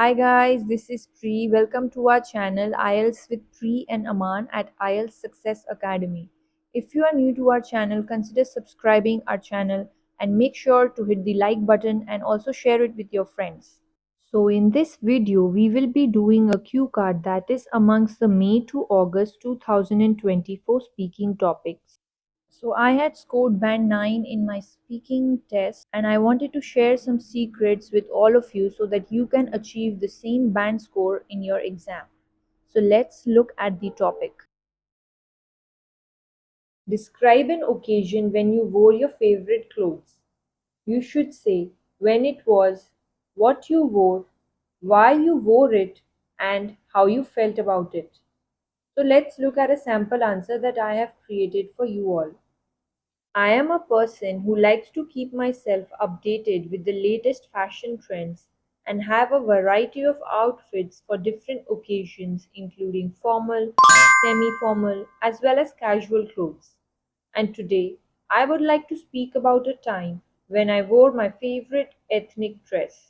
Hi guys, this is Pri. Welcome to our channel IELTS with Pri and Aman at IELTS Success Academy. If you are new to our channel, consider subscribing our channel and make sure to hit the like button and also share it with your friends. So in this video, we will be doing a cue card that is amongst the May to August 2024 speaking topics. So I had scored band 9 in my speaking test and I wanted to share some secrets with all of you so that you can achieve the same band score in your exam. So let's look at the topic. Describe an occasion when you wore your favorite clothes. You should say when it was, what you wore, why you wore it, and how you felt about it. So let's look at a sample answer that I have created for you all. I am a person who likes to keep myself updated with the latest fashion trends and have a variety of outfits for different occasions, including formal, semi formal, as well as casual clothes. And today, I would like to speak about a time when I wore my favorite ethnic dress.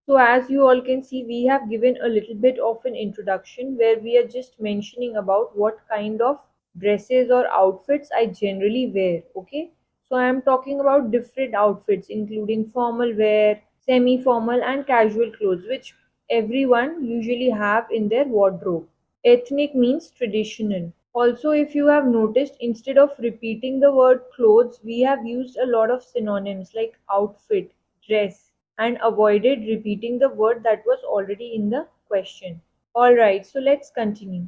So, as you all can see, we have given a little bit of an introduction where we are just mentioning about what kind of dresses or outfits I generally wear. Okay, so I am talking about different outfits, including formal wear, semi formal, and casual clothes, which everyone usually have in their wardrobe. Ethnic means traditional. Also, if you have noticed, instead of repeating the word clothes, we have used a lot of synonyms like outfit, dress, and avoided repeating the word that was already in the question. Alright, so let's continue.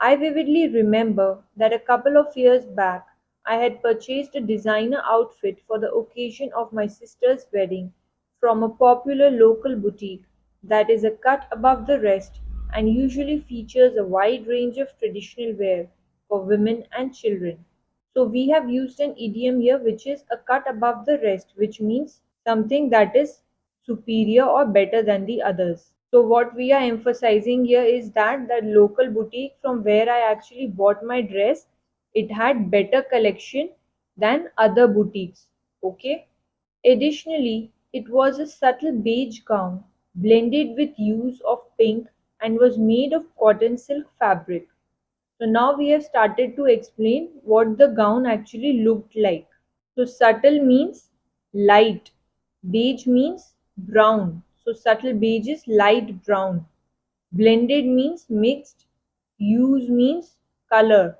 I vividly remember that a couple of years back, I had purchased a designer outfit for the occasion of my sister's wedding from a popular local boutique that is a cut above the rest and usually features a wide range of traditional wear for women and children. So we have used an idiom here which is a cut above the rest, which means something that is superior or better than the others. So what we are emphasizing here is that the local boutique from where I actually bought my dress, it had better collection than other boutiques. Okay. Additionally, it was a subtle beige gown blended with hues of pink and was made of cotton silk fabric. So now we have started to explain what the gown actually looked like. So subtle means light, beige means brown. So subtle beige is light brown. Blended means mixed, hues means color.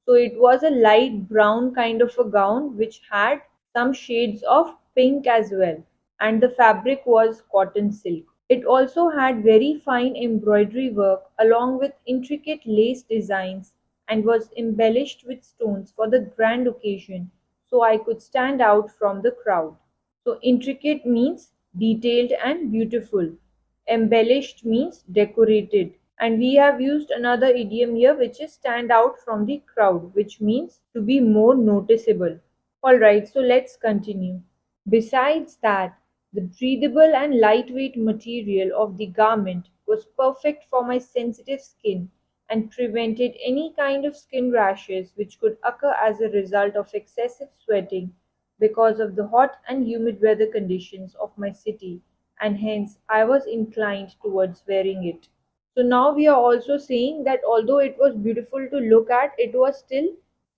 So it was a light brown kind of a gown which had some shades of pink as well. And the fabric was cotton silk. It also had very fine embroidery work along with intricate lace designs and was embellished with stones for the grand occasion so I could stand out from the crowd. So intricate means detailed and beautiful. Embellished means decorated. And we have used another idiom here which is stand out from the crowd, which means to be more noticeable. Alright, so let's continue. Besides that, the breathable and lightweight material of the garment was perfect for my sensitive skin and prevented any kind of skin rashes which could occur as a result of excessive sweating because of the hot and humid weather conditions of my city, and hence I was inclined towards wearing it. So now we are also saying that although it was beautiful to look at, it was still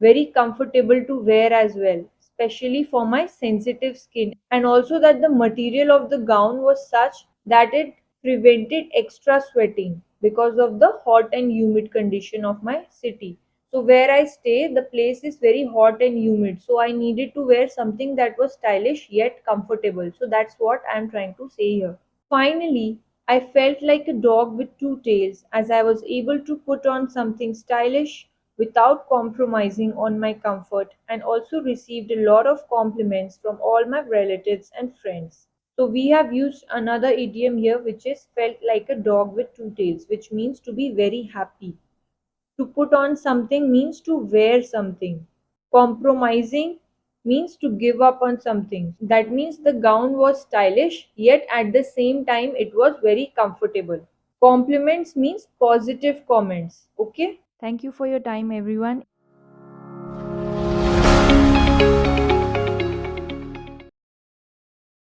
very comfortable to wear as well, especially for my sensitive skin, and also that the material of the gown was such that it prevented extra sweating because of the hot and humid condition of my city. So where I stay, the place is very hot and humid, so I needed to wear something that was stylish yet comfortable. So that's what I'm trying to say here. Finally, I felt like a dog with two tails as I was able to put on something stylish without compromising on my comfort, and also received a lot of compliments from all my relatives and friends. So we have used another idiom here which is felt like a dog with two tails, which means to be very happy. To put on something means to wear something. Compromising means to give up on something. That means the gown was stylish, yet at the same time it was very comfortable. Compliments means positive comments. Okay? Thank you for your time, everyone.